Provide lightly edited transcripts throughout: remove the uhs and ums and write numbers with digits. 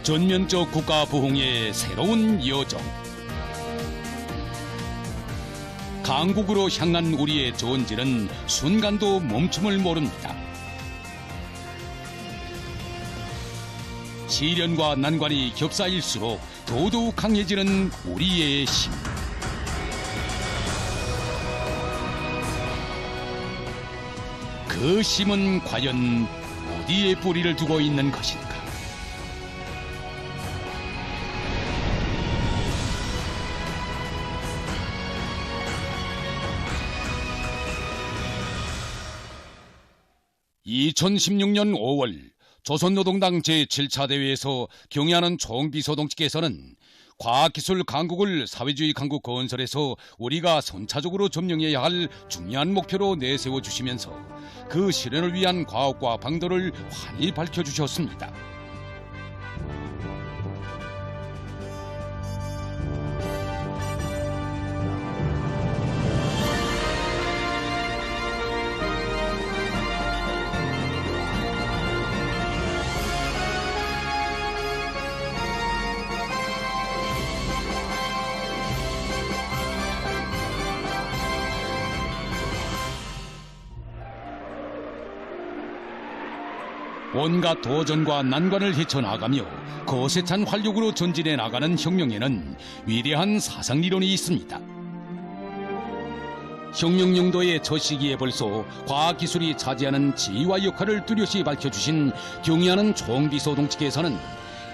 전면적 국가 부흥의 새로운 여정. 강국으로 향한 우리의 전진은 순간도 멈춤을 모릅니다. 시련과 난관이 겹사일수록 더더욱 강해지는 우리의 힘. 그 힘은 과연 어디에 뿌리를 두고 있는 것인가? (2016년 5월) 조선노동당 제7차 대회에서 경의하는 총비서동지께서는 과학기술 강국을 사회주의 강국 건설에서 우리가 선차적으로 점령해야 할 중요한 목표로 내세워 주시면서 그 실현을 위한 과업과 방도를 환히 밝혀주셨습니다. 온갖 도전과 난관을 헤쳐나가며 거세찬 활력으로 전진해 나가는 혁명에는 위대한 사상리론이 있습니다. 혁명 용도의 첫 시기에 벌써 과학기술이 차지하는 지위와 역할을 뚜렷이 밝혀주신 경의하는 총비서동지께서는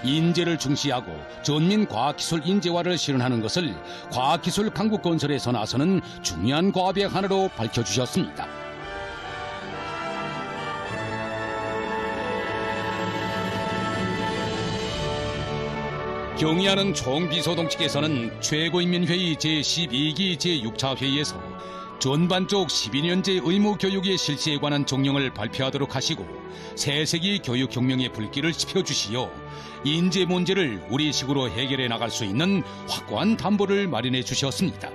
인재를 중시하고 전민 과학기술 인재화를 실현하는 것을 과학기술 강국 건설에서 나서는 중요한 과업의 하나로 밝혀주셨습니다. 경의하는 총비서동지께서는 최고인민회의 제12기 제6차 회의에서 전반적 12년제 의무교육의 실시에 관한 종령을 발표하도록 하시고 새세기 교육혁명의 불길을 지펴주시어 인재 문제를 우리식으로 해결해 나갈 수 있는 확고한 담보를 마련해 주셨습니다.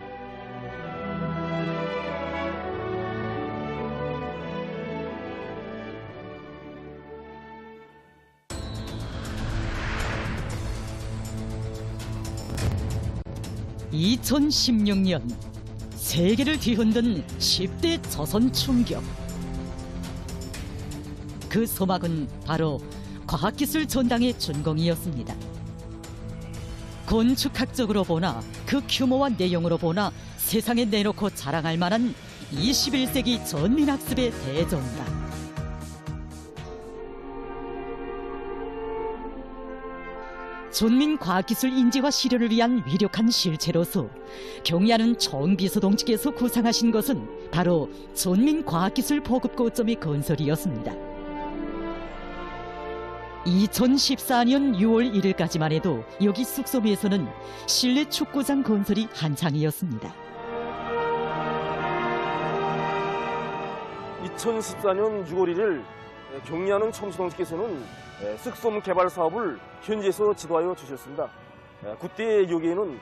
(2016년) 세계를 뒤흔든 10대 조선 충격. 그 소막은 바로 과학기술 전당의 준공이었습니다. 건축학적으로 보나 그 규모와 내용으로 보나 세상에 내놓고 자랑할 만한 21세기 전민학습의 대전당. 전민 과학기술 인재화 실현을 위한 위력한 실체로서 경의하는 총비서동지께서 구상하신 것은 바로 전민 과학기술 보급 거점의 건설이었습니다. 2014년 6월 1일까지만 해도 여기 쑥소리에서는 실내 축구장 건설이 한창이었습니다. 2014년 6월 1일 경의하는 총비서동지께서는 쓱솜 개발 사업을 현지에서 지도하여 주셨습니다. 그때 여기에는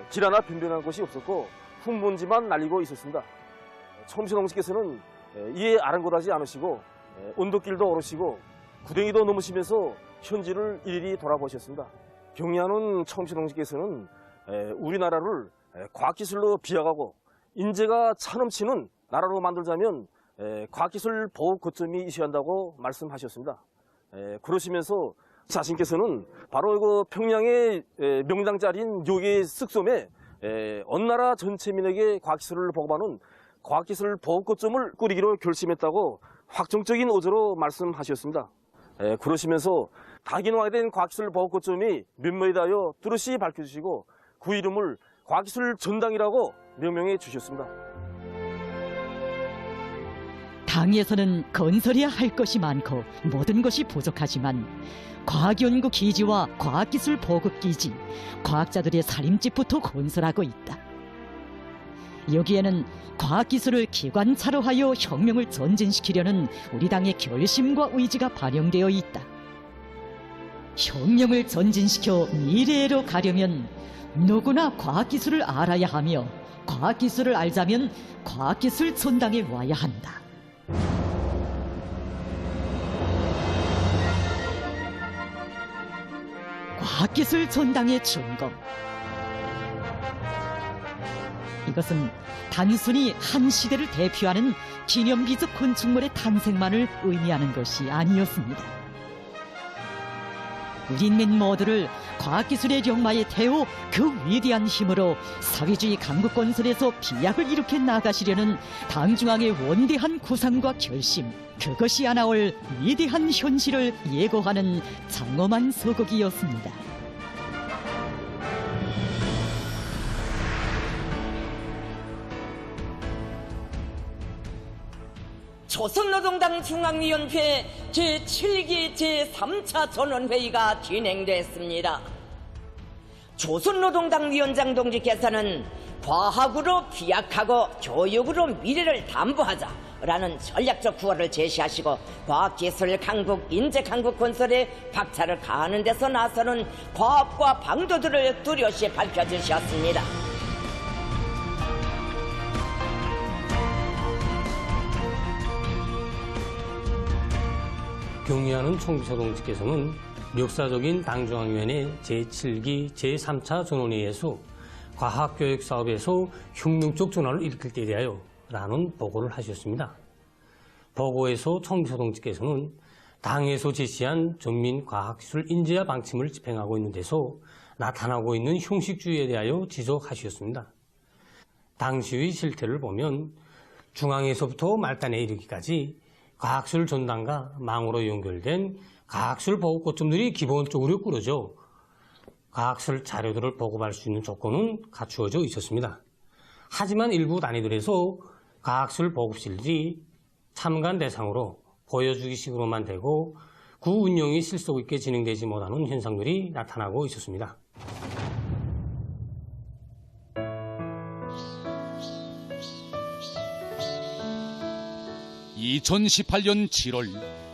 길 하나 변변한 곳이 없었고 흙먼지만 날리고 있었습니다. 총비서동지께서는 이에 아랑곳하지 않으시고 언덕길도 오르시고 구덩이도 넘으시면서 현지를 일일이 돌아보셨습니다. 경의하는 총비서동지께서는 우리나라를 과학기술로 비약하고 인재가 차넘치는 나라로 만들자면 과학기술 보호 거점이 있어야 한다고 말씀하셨습니다. 그러시면서 자신께서는 바로 그 평양의 명당자리인 요괴 쓱솜에 온 나라 전체민에게 과학기술을 보급하는 과학기술 보호 거점을 꾸리기로 결심했다고 확정적인 의지로 말씀하셨습니다. 그러시면서 다기노화된 과학기술 보호 거점이 면모에 대하여 뚜렷이 밝혀주시고 그 이름을 과학기술 전당이라고 명명해 주셨습니다. 당에서는 건설해야 할 것이 많고 모든 것이 부족하지만 과학연구 기지와 과학기술 보급 기지, 과학자들의 살림집부터 건설하고 있다. 여기에는 과학기술을 기관차로 하여 혁명을 전진시키려는 우리 당의 결심과 의지가 반영되어 있다. 혁명을 전진시켜 미래로 가려면 누구나 과학기술을 알아야 하며 과학기술을 알자면 과학기술 전당에 와야 한다. 과학기술 전당의 준공. 이것은 단순히 한 시대를 대표하는 기념비적 건축물의 탄생만을 의미하는 것이 아니었습니다. 우리 인민 모두를 과학기술의 영마에 태워 그 위대한 힘으로 사회주의 강국 건설에서 비약을 일으켜 나가시려는 당중앙의 원대한 구상과 결심, 그것이 하나올 위대한 현실을 예고하는 장엄한 서곡이었습니다. 조선노동당 중앙위원회 제7기 제3차 전원회의가 진행됐습니다. 조선노동당 위원장 동지께서는 과학으로 비약하고 교육으로 미래를 담보하자라는 전략적 구호를 제시하시고 과학기술 강국, 인재강국 건설에 박차를 가하는 데서 나서는 과업과 방도들을 뚜렷이 밝혀주셨습니다. 경의하는 총비서 동지께서는 역사적인 당중앙위원회 제7기 제3차 전원회의에서 과학교육 사업에서 혁명적 전환을 일으킬 때 대하여 라는 보고를 하셨습니다. 보고에서 총비서 동지께서는 당에서 제시한 전민 과학기술 인재화 방침을 집행하고 있는 데서 나타나고 있는 형식주의에 대하여 지적하셨습니다. 당시의 실태를 보면 중앙에서부터 말단에 이르기까지 과학술 전당과 망으로 연결된 과학술 보급 거점들이 기본적으로 꾸려져 과학술 자료들을 보급할 수 있는 조건은 갖추어져 있었습니다. 하지만 일부 단위들에서 과학술 보급실들이 참관 대상으로 보여주기식으로만 되고 구 운영이 실속 있게 진행되지 못하는 현상들이 나타나고 있었습니다. 2018년 7월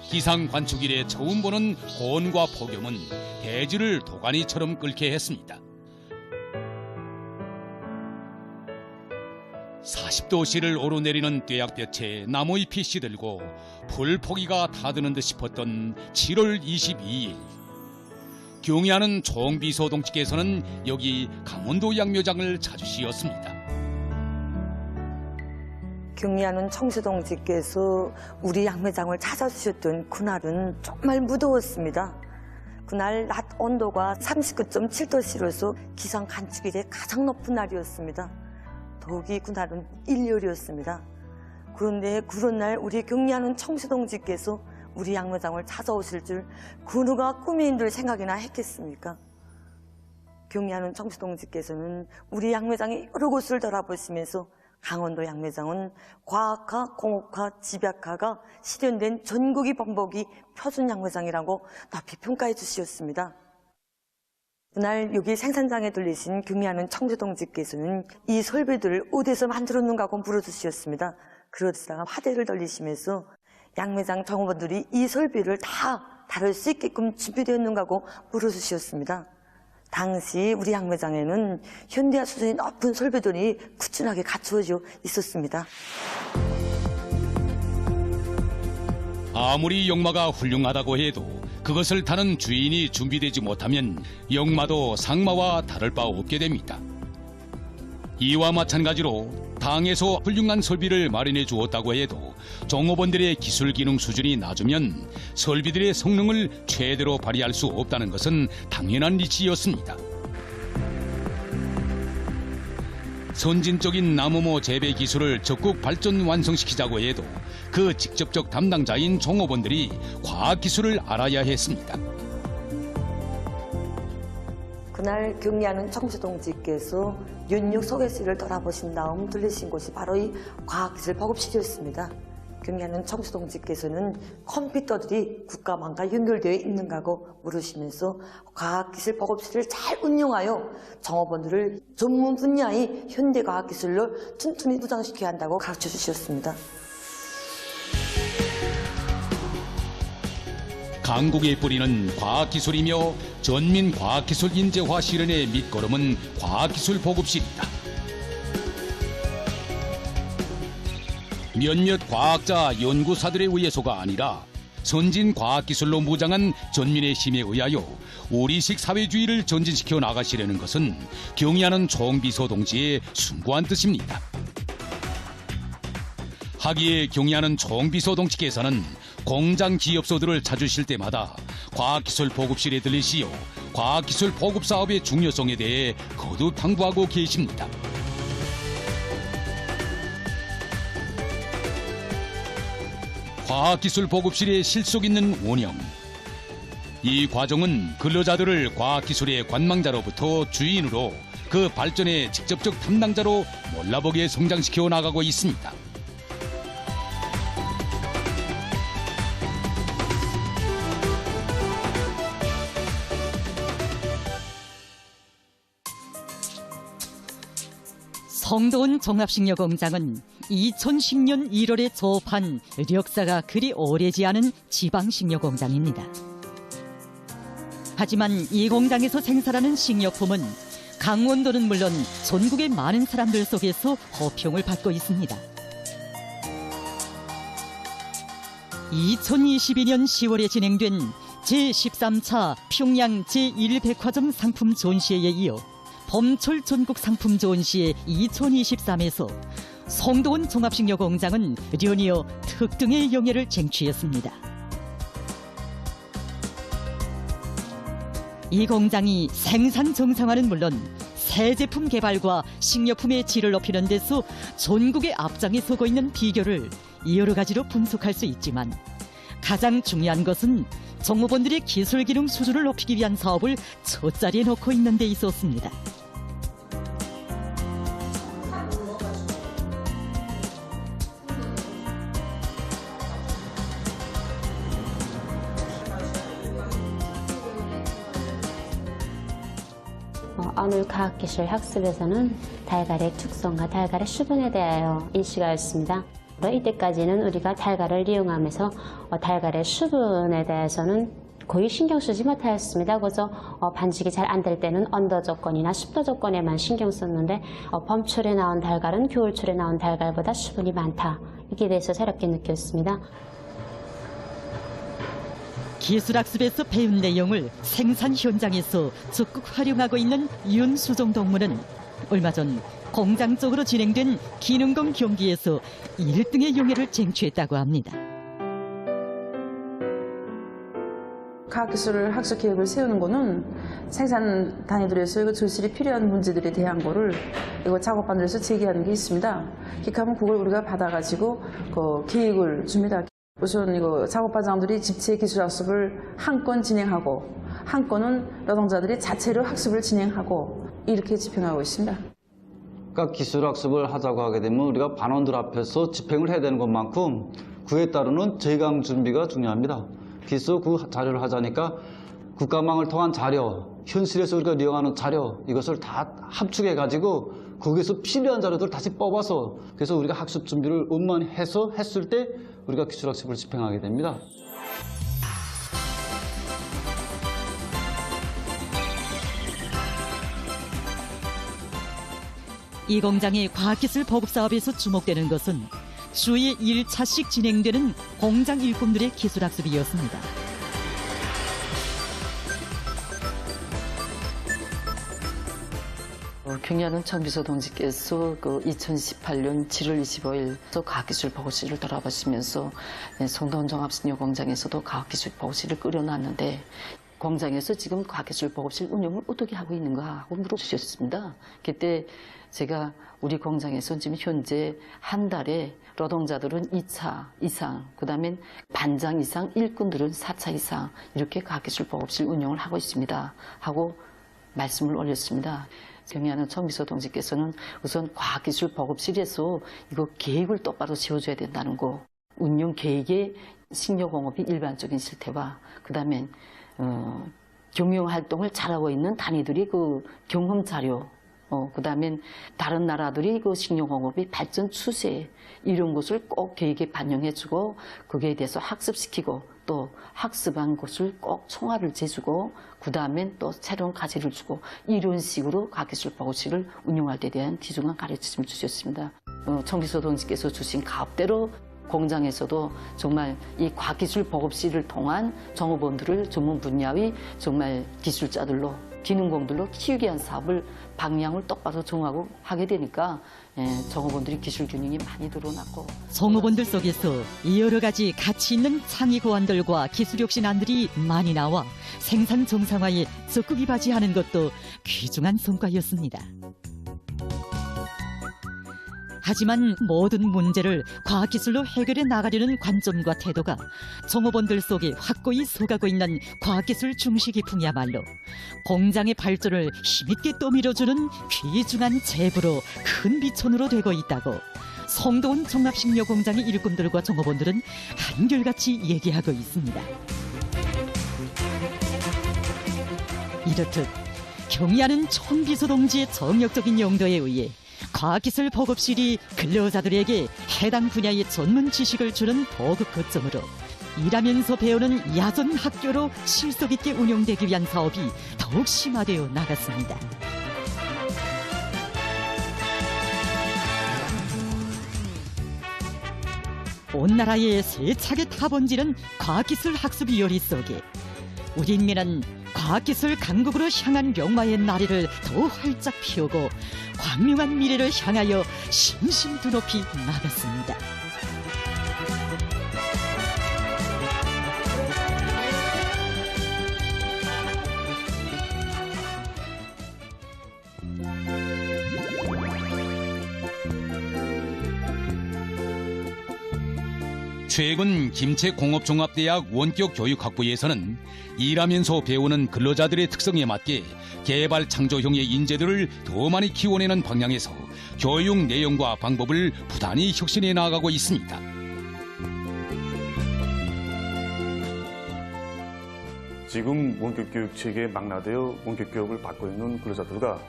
기상관축일에 처음 보는 고온과 폭염은 대지를 도가니처럼 끓게 했습니다. 40도씨를 오르내리는 뙤약볕에 나무잎이 시들고 풀포기가 타드는 듯 싶었던 7월 22일. 경의하는 총비서 동지께서는 여기 강원도 양묘장을 찾으시었습니다. 경의하는 청수동지께서 우리 양매장을 찾아주셨던 그날은 정말 무더웠습니다. 그날 낮 온도가 39.7도씨로서 기상 관측일에 가장 높은 날이었습니다. 더욱이 그날은 일요일이었습니다. 그런데 그런 날 우리 경의하는 청수동지께서 우리 양매장을 찾아오실 줄 그 누가 꿈인 줄 생각이나 했겠습니까? 경의하는 청수동지께서는 우리 양매장의 여러 곳을 돌아보시면서 강원도 양매장은 과학화, 공업화, 집약화가 실현된 전국이 번복이 표준 양매장이라고 높이 평가해 주셨습니다. 그날 여기 생산장에 들리신 경의하는 청주동지께서는 이 설비들을 어디서 만들었는가 고 물어주셨습니다. 그러다가 화대를 돌리시면서 양매장 종업원들이 이 설비를 다 다룰 수 있게끔 준비되었는가 고 물어주셨습니다. 당시 우리 양매장에는 현대화 수준이 높은 설비들이 꾸준하게 갖추어져 있었습니다. 아무리 역마가 훌륭하다고 해도 그것을 타는 주인이 준비되지 못하면 역마도 상마와 다를 바 없게 됩니다. 이와 마찬가지로 당에서 훌륭한 설비를 마련해 주었다고 해도 종업원들의 기술 기능 수준이 낮으면 설비들의 성능을 최대로 발휘할 수 없다는 것은 당연한 이치였습니다. 선진적인 나무모 재배 기술을 적극 발전 완성시키자고 해도 그 직접적 담당자인 종업원들이 과학기술을 알아야 했습니다. 그날 경의하는 청주동지께서 윤육 소개실을 돌아보신 다음 들리신 곳이 바로 이 과학기술 보급실이었습니다. 경의하는 청주동지께서는 컴퓨터들이 국가망과 연결되어 있는가고 물으시면서 과학기술 보급실을 잘 운영하여 종업원들을 전문 분야의 현대과학기술로 튼튼히 부장시켜야 한다고 가르쳐 주셨습니다. 강국의 뿌리는 과학기술이며 전민 과학기술 인재화 실현의 밑거름은 과학기술 보급실이다. 몇몇 과학자 연구사들에 의해서가 아니라 선진 과학기술로 무장한 전민의 힘에 의하여 우리식 사회주의를 전진시켜 나가시려는 것은 경의하는 총비서 동지의 숭고한 뜻입니다. 하기에 경의하는 총비서 동지께서는 공장 기업소들을 찾으실 때마다 과학기술 보급실에 들리시어 과학기술 보급 사업의 중요성에 대해 거듭 당부하고 계십니다. 과학기술 보급실의 실속 있는 운영. 이 과정은 근로자들을 과학기술의 관망자로부터 주인으로 그 발전의 직접적 담당자로 몰라보게 성장시켜 나가고 있습니다. 성도원 종합식료공장은 2010년 1월에 조업한 역사가 그리 오래지 않은 지방식료공장입니다. 하지만 이 공장에서 생산하는 식료품은 강원도는 물론 전국의 많은 사람들 속에서 호평을 받고 있습니다. 2022년 10월에 진행된 제13차 평양 제1백화점 상품 전시회에 이어 봄철 전국 상품 전시회 2023에서 성도원 종합식료공장은 연이어 특등의 영예를 쟁취했습니다. 이 공장이 생산 정상화는 물론 새 제품 개발과 식료품의 질을 높이는 데서 전국의 앞장에 서고 있는 비결을 여러 가지로 분석할 수 있지만 가장 중요한 것은 종업원들의 기술 기능 수준을 높이기 위한 사업을 첫자리에 놓고 있는 데 있었습니다. 오늘 과학기술 학습에서는 달걀의 특성과 달걀의 수분에 대하여 인식하였습니다. 이때까지는 우리가 달걀을 이용하면서 달걀의 수분에 대해서는 거의 신경 쓰지 못하였습니다. 그래서 반죽이 잘 안 될 때는 온도 조건이나 습도 조건에만 신경 썼는데 봄철에 나온 달걀은 겨울철에 나온 달걀보다 수분이 많다. 이게 대해서 새롭게 느꼈습니다. 기술학습에서 배운 내용을 생산 현장에서 적극 활용하고 있는 윤수정 동무는 얼마 전 공장 쪽으로 진행된 기능검 경기에서 1등의 영예를 쟁취했다고 합니다. 과학기술 학습 계획을 세우는 거는 생산 단위들에서 이거 조실이 필요한 문제들에 대한 거를 이거 작업반들에서 제기하는 게 있습니다. 그렇게 하면 그걸 우리가 받아가지고 그 계획을 줍니다. 우선 이거 작업과장들이 집체 기술 학습을 한 건 진행하고 한 건은 노동자들이 자체로 학습을 진행하고 이렇게 집행하고 있습니다. 그러니까 기술 학습을 하자고 하게 되면 우리가 반원들 앞에서 집행을 해야 되는 것만큼 그에 따르는 재강 준비가 중요합니다. 그래서 그 자료를 하자니까 국가망을 통한 자료, 현실에서 우리가 이용하는 자료 이것을 다 합축해가지고 거기서 필요한 자료들을 다시 뽑아서 그래서 우리가 학습 준비를 원만해서 했을 때 우리가 기술학습을 집행하게 됩니다. 이 공장의 과학기술 보급사업에서 주목되는 것은 주에 1차씩 진행되는 공장 일꾼들의 기술학습이었습니다. 경의하는 총비서 동지께서 2018년 7월 25일 과학기술 보고실을 돌아보시면서 성도원 종합식료공장에서도 과학기술 보고실을 꾸려놨는데 공장에서 지금 과학기술 보고실 운영을 어떻게 하고 있는가 하고 물어주셨습니다. 그때 제가 우리 공장에서 지금 현재 한 달에 노동자들은 2차 이상, 그 다음에 반장 이상, 일꾼들은 4차 이상 이렇게 과학기술 보급실 운영을 하고 있습니다. 하고 말씀을 올렸습니다. 경의하는 총비서 동지께서는 우선 과학기술 보급실에서 이거 계획을 똑바로 세워줘야 된다는 거, 운영 계획에 식료공업이 일반적인 실태와 그 다음에 경영활동을 잘하고 있는 단위들이 그 경험 자료, 그 다음에 다른 나라들이 그 식료공업의 발전 추세 이런 것을 꼭 계획에 반영해주고 거기에 대해서 학습시키고 또 학습한 것을 꼭 총알을 재주고 그 다음엔 또 새로운 가치를 주고 이런 식으로 과학기술 보고실을 운영할 때 대한 귀중한 가르침을 주셨습니다. 총비서 동지께서 주신 가업대로 공장에서도 정말 이 과학기술 보급실을 통한 종업원들을 전문 분야의 정말 기술자들로 기능공들로 키우기 위한 사업을 방향을 똑바로 정하고 하게 되니까 종업원들이 기술 균형이 많이 드러났고 종업원들 속에서 여러 가지 가치 있는 창의 고안들과 기술 혁신안들이 많이 나와 생산 정상화에 적극 이바지하는 것도 귀중한 성과였습니다. 하지만 모든 문제를 과학기술로 해결해 나가려는 관점과 태도가 종업원들 속에 확고히 속하고 있는 과학기술 중시기풍이야말로 공장의 발전을 힘있게 떠밀어주는 귀중한 제부로 큰 비천으로 되고 있다고 송도원 종합식료공장의 일꾼들과 종업원들은 한결같이 얘기하고 있습니다. 이렇듯 경의하는 총비서 동지의 정력적인 용도에 의해 과학기술 보급실이 근로자들에게 해당 분야의 전문 지식을 주는 보급 거점으로 일하면서 배우는 야전 학교로 실속 있게 운영되기 위한 사업이 더욱 심화되어 나갔습니다. 온 나라에 세차게 타번지는 과학기술 학습 요리 속에 우리 인민은 과학기술 강국으로 향한 병마의 나래를 더 활짝 피우고 광명한 미래를 향하여 심심도 높이 나갔습니다. 최근 김책공업종합대학 원격교육학부에서는 일하면서 배우는 근로자들의 특성에 맞게 개발 창조형의 인재들을 더 많이 키워내는 방향에서 교육 내용과 방법을 부단히 혁신해 나가고 있습니다. 지금 원격교육 체계에 망라되어 원격교육을 받고 있는 근로자들과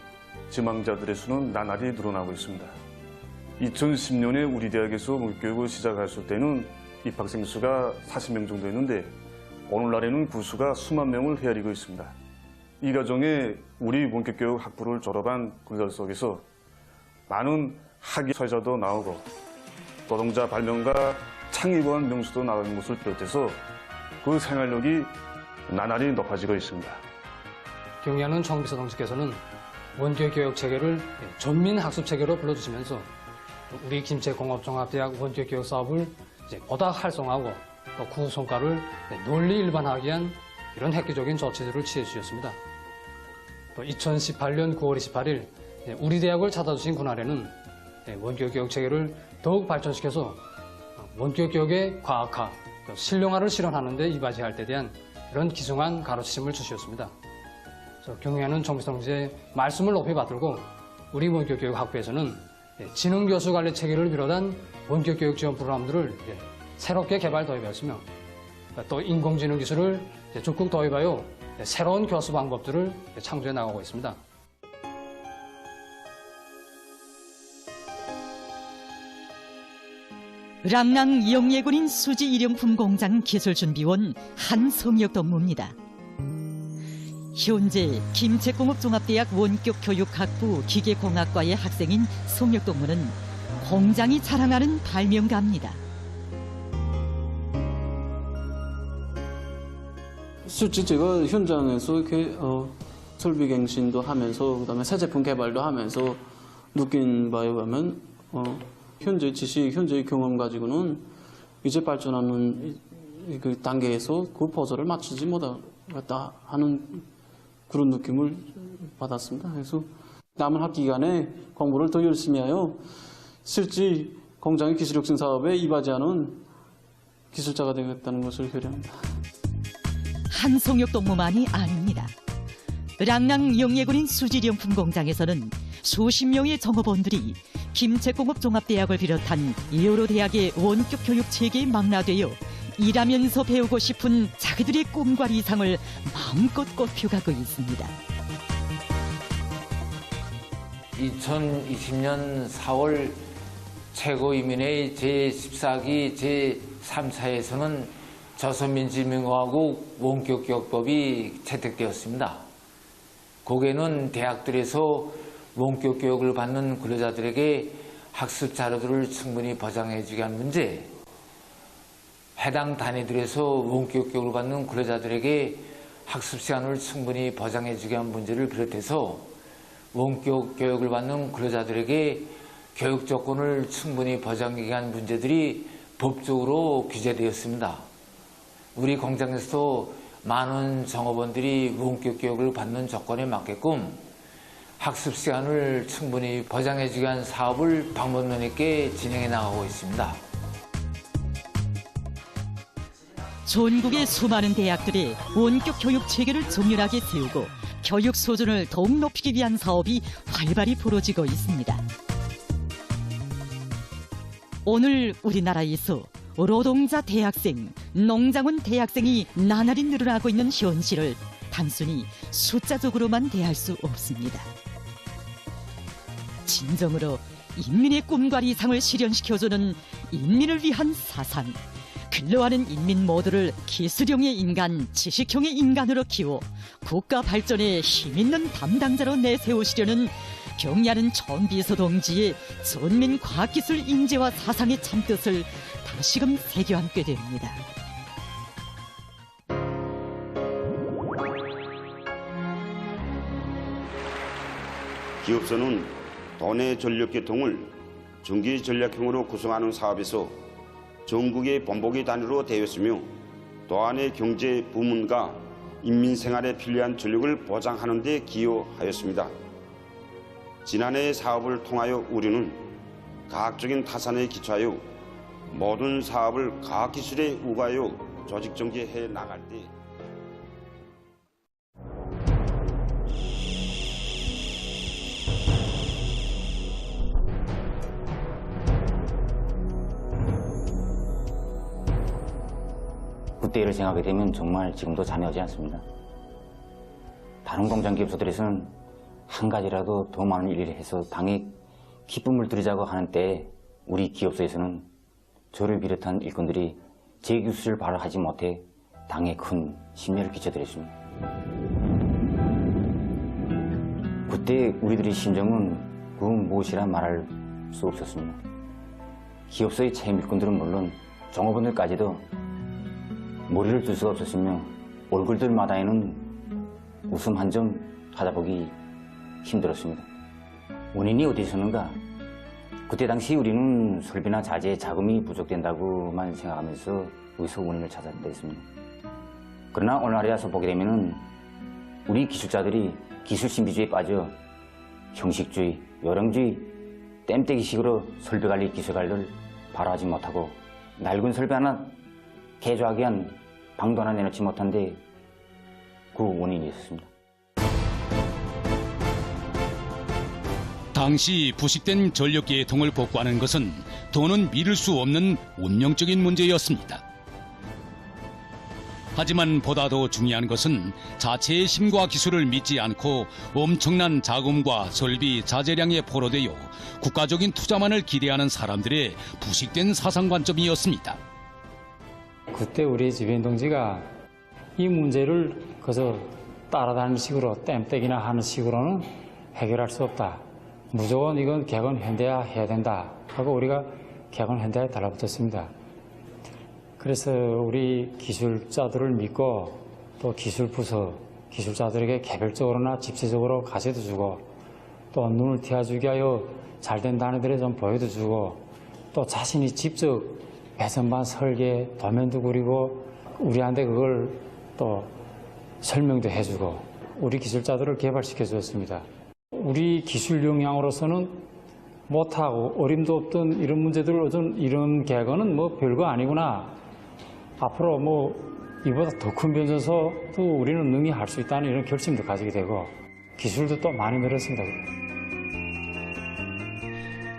지망자들의 수는 나날이 늘어나고 있습니다. 2010년에 우리 대학에서 원격교육을 시작했을 때는 입학생 수가 40명 정도 했는데 오늘날에는 그 수가 수만 명을 헤아리고 있습니다. 이 과정에 우리 원격교육 학부를 졸업한 근로자 속에서 많은 학위 사회자도 나오고 노동자 발명과 창의관 명수도 나오는 것을 비롯해서 그 생활력이 나날이 높아지고 있습니다. 경의하는 총비서 동지께서는 원격교육 체계를 전민학습 체계로 불러주시면서 우리 김책공업종합대학 원격교육 사업을 보다 활성화하고 또 그 성과를 널리 일반화하기 위한 이런 획기적인 조치들을 취해 주셨습니다. 또 2018년 9월 28일 우리 대학을 찾아주신 그날에는 원격교육 체계를 더욱 발전시켜서 원격교육의 과학화, 실용화를 실현하는 데 이바지할 때 대한 이런 기승한 가르치심을 주셨습니다. 경의하는 총비서 동지의 말씀을 높이 받들고 우리 원격교육 학부에서는 지능교수 관리 체계를 비롯한 원격교육 지원 프로그램들을 새롭게 개발 도입했으며 또 인공지능 기술을 적극 도입하여 새로운 교수 방법들을 창조해 나가고 있습니다. 랑랑 영예군인 수지 일용품 공장 기술준비원 한성혁 동무입니다. 현재 김책공업종합대학 원격교육학부 기계공학과의 학생인 성혁 동무는 공장이 자랑하는 발명가입니다. 실제 제가 현장에서 이렇게 설비 갱신도 하면서 그다음에 새 제품 개발도 하면서 느낀 바에 의하면 현재 지식, 현재의 경험 가지고는 이제 발전하는 그 단계에서 그 포즈를 맞추지 못하겠다 하는 그런 느낌을 받았습니다. 그래서 남은 학기 기간에 공부를 더 열심히 하여 실제 공장의 기술혁신 사업에 이바지하는 기술자가 되겠다는 것을 결의합니다. 한성혁 동무만이 아닙니다. 랑랑 영예군인 수질용품 공장에서는 수십 명의 종업원들이 김책공업종합대학을 비롯한 여러 대학의 원격 교육 체계에 망라되어 일하면서 배우고 싶은 자기들의 꿈과 이상을 마음껏 꽃피워가고 있습니다. 2020년 4월 최고위원회 제14기 제3사에서는 조선민주共和国원격교육법이 채택되었습니다. 거기에는 대학들에서 원격교육을 받는 근로자들에게 학습 자료들을 충분히 보장해주기 위한 문제, 해당 단위들에서 원격 교육을 받는 근로자들에게 학습 시간을 충분히 보장해주게 한 문제를 비롯해서 원격 교육을 받는 근로자들에게 교육 조건을 충분히 보장하게 한 문제들이 법적으로 규제되었습니다. 우리 공장에서도 많은 종업원들이 원격 교육을 받는 조건에 맞게끔 학습 시간을 충분히 보장해주기 위한 사업을 방법론 있게 진행해 나가고 있습니다. 전국의 수많은 대학들이 원격 교육 체계를 정렬하게 세우고 교육 수준을 더욱 높이기 위한 사업이 활발히 벌어지고 있습니다. 오늘 우리나라에서 노동자 대학생, 농장원 대학생이 나날이 늘어나고 있는 현실을 단순히 숫자적으로만 대할 수 없습니다. 진정으로 인민의 꿈과 이상을 실현시켜주는 인민을 위한 사상, 근로하는 인민 모두를 기술형의 인간, 지식형의 인간으로 키워 국가 발전에 힘있는 담당자로 내세우시려는 경리하는 전비서 동지의 전민 과학기술 인재와 사상의 참뜻을 다시금 새겨안게 됩니다. 기업소는 도내 전력계통을 중기 전략형으로 구성하는 사업에서 전국의 본보기 단위로 되었으며 도안의 경제 부문과 인민 생활에 필요한 전력을 보장하는 데 기여하였습니다. 지난해 사업을 통하여 우리는 과학적인 타산에 기초하여 모든 사업을 과학기술에 우가하여 조직정제해 나갈 때 그때를 생각하게 되면 정말 지금도 잠이 오지 않습니다. 다른 공장 기업소들에서는 한 가지라도 더 많은 일을 해서 당에 기쁨을 드리자고 하는 때에 우리 기업소에서는 저를 비롯한 일꾼들이 제 기술을 발휘하지 못해 당에 큰 심려를 끼쳐드렸습니다. 그때 우리들의 심정은 그 무엇이라 말할 수 없었습니다. 기업소의 책임 일꾼들은 물론 종업원들까지도 머리를 둘 수가 없었으며 얼굴들마다에는 웃음 한 점 찾아보기 힘들었습니다. 원인이 어디 있었는가? 그때 당시 우리는 설비나 자재, 자금이 부족된다고만 생각하면서 어디서 원인을 찾았다 했습니다. 그러나 오늘날에 와서 보게 되면은 우리 기술자들이 기술 신비주의에 빠져 형식주의, 요령주의, 땜때기식으로 설비 관리, 기술 관리를 바로하지 못하고 낡은 설비 하나 개조하기 위한 방도 하나 내놓지 못한 데 그 원인이 있었습니다. 당시 부식된 전력계통을 복구하는 것은 더는 미룰 수 없는 운명적인 문제였습니다. 하지만 보다 더 중요한 것은 자체의 힘과 기술을 믿지 않고 엄청난 자금과 설비, 자재량에 포로되어 국가적인 투자만을 기대하는 사람들의 부식된 사상관점이었습니다. 그때 우리 지배인 동지가 이 문제를 그저 따라다니는 식으로 땜때기나 하는 식으로는 해결할 수 없다. 무조건 이건 개건 현대화 해야 된다 하고 우리가 개건 현대화에 달라붙었습니다. 그래서 우리 기술자들을 믿고 또 기술부서, 기술자들에게 개별적으로나 집체적으로 가르쳐도 주고 또 눈을 띄워주게 하여 잘된 단어들을 좀 보여도 주고 또 자신이 직접 배선반 설계, 도면도 그리고 우리한테 그걸 또 설명도 해주고 우리 기술자들을 개발시켜 주었습니다. 우리 기술 역량으로서는 못하고 어림도 없던 이런 문제들을 이런 개건은 뭐 별거 아니구나. 앞으로 뭐 이보다 더 큰 변전소도 우리는 능히 할 수 있다는 이런 결심도 가지게 되고 기술도 또 많이 늘었습니다.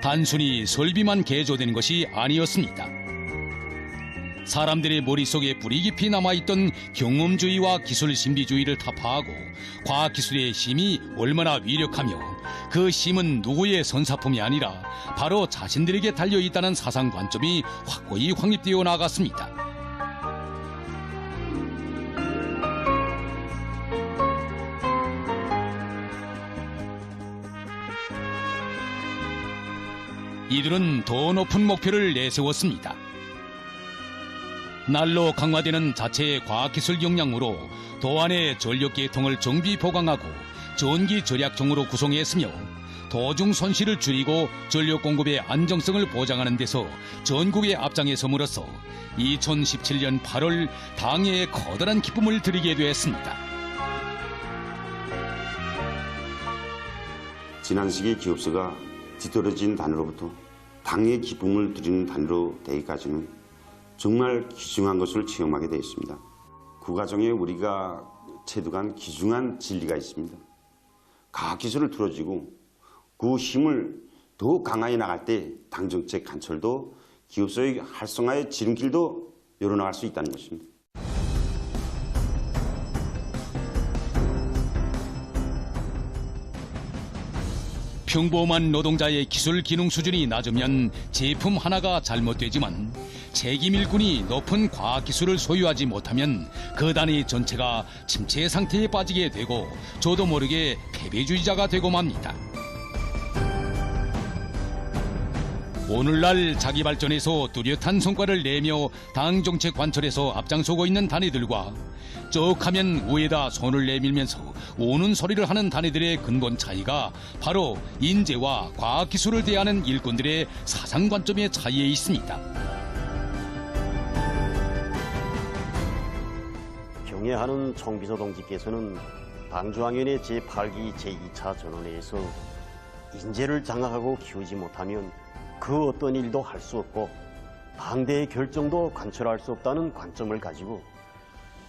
단순히 설비만 개조되는 것이 아니었습니다. 사람들의 머릿속에 뿌리 깊이 남아있던 경험주의와 기술 신비주의를 타파하고 과학기술의 힘이 얼마나 위력하며 그 힘은 누구의 선사품이 아니라 바로 자신들에게 달려있다는 사상관점이 확고히 확립되어 나갔습니다. 이들은 더 높은 목표를 내세웠습니다. 날로 강화되는 자체의 과학기술 역량으로 도안의 전력 계통을 정비 보강하고 전기 절약형으로 구성했으며 도중 손실을 줄이고 전력 공급의 안정성을 보장하는 데서 전국의 앞장에 서므로써 2017년 8월 당해에 커다란 기쁨을 드리게 되었습니다. 지난 시기 기업서가 뒤떨어진 단어로부터 당의 기쁨을 드리는 단어로 되기까지는 정말 귀중한 것을 체험하게 되었습니다. 그 과정에 우리가 체득한 귀중한 진리가 있습니다. 과학기술을 틀어지고 그 힘을 더욱 강화해 나갈 때 당정책 관철도 기업소의 활성화의 지름길도 열어나갈 수 있다는 것입니다. 평범한 노동자의 기술 기능 수준이 낮으면 제품 하나가 잘못되지만 책임 일꾼이 높은 과학기술을 소유하지 못하면 그 단위 전체가 침체 상태에 빠지게 되고 저도 모르게 패배주의자가 되고 맙니다. 오늘날 자기 발전에서 뚜렷한 성과를 내며 당 정책 관철에서 앞장서고 있는 단위들과 쩍 하면 위에다 손을 내밀면서 오는 소리를 하는 단위들의 근본 차이가 바로 인재와 과학기술을 대하는 일꾼들의 사상관점의 차이에 있습니다. 경애하는 총비서 동지께서는 당중앙위원회 제8기 제2차 전원회에서 인재를 장악하고 키우지 못하면 그 어떤 일도 할 수 없고 당대의 결정도 관철할 수 없다는 관점을 가지고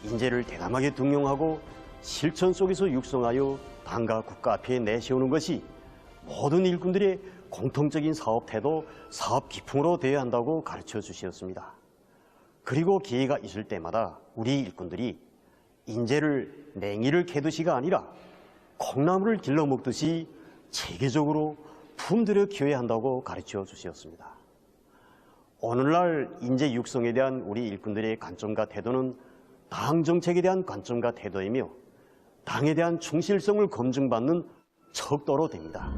인재를 대담하게 등용하고 실천 속에서 육성하여 당과 국가 앞에 내세우는 것이 모든 일꾼들의 공통적인 사업 태도, 사업 기풍으로 되어야 한다고 가르쳐 주셨습니다. 그리고 기회가 있을 때마다 우리 일꾼들이 인재를 냉이를 캐듯이가 아니라 콩나물을 길러 먹듯이 체계적으로 품들여 키워야 한다고 가르쳐 주셨습니다. 오늘날 인재 육성에 대한 우리 일꾼들의 관점과 태도는 당 정책에 대한 관점과 태도이며 당에 대한 충실성을 검증받는 척도로 됩니다.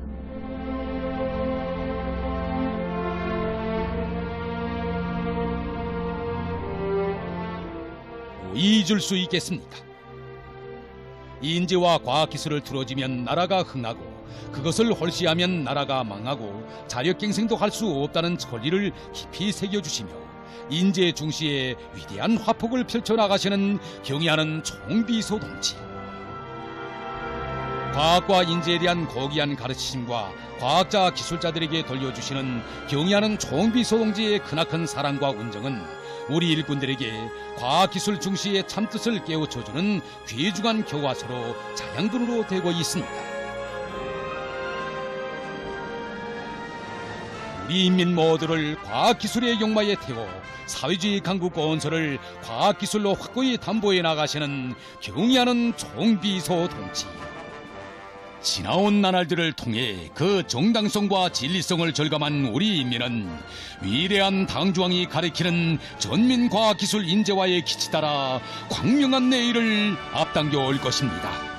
잊을 수 있겠습니까? 인재와 과학기술을 틀어지면 나라가 흥하고 그것을 홀시하면 나라가 망하고 자력갱생도 할 수 없다는 권리를 깊이 새겨주시며 인재 중시에 위대한 화폭을 펼쳐나가시는 경의하는 총비서 동지. 과학과 인재에 대한 고귀한 가르치심과 과학자 기술자들에게 돌려주시는 경의하는 총비서 동지의 크나큰 사랑과 운정은 우리 일꾼들에게 과학기술 중시의 참뜻을 깨우쳐주는 귀중한 교과서로 자양분으로 되고 있습니다. 우리 인민 모두를 과학기술의 용마에 태워 사회주의 강국 건설을 과학기술로 확고히 담보해 나가시는 경의하는 총비서 동지. 지나온 나날들을 통해 그 정당성과 진리성을 절감한 우리 인민은 위대한 당중앙이 가리키는 전민과학기술 인재와의 기치 따라 광명한 내일을 앞당겨 올 것입니다.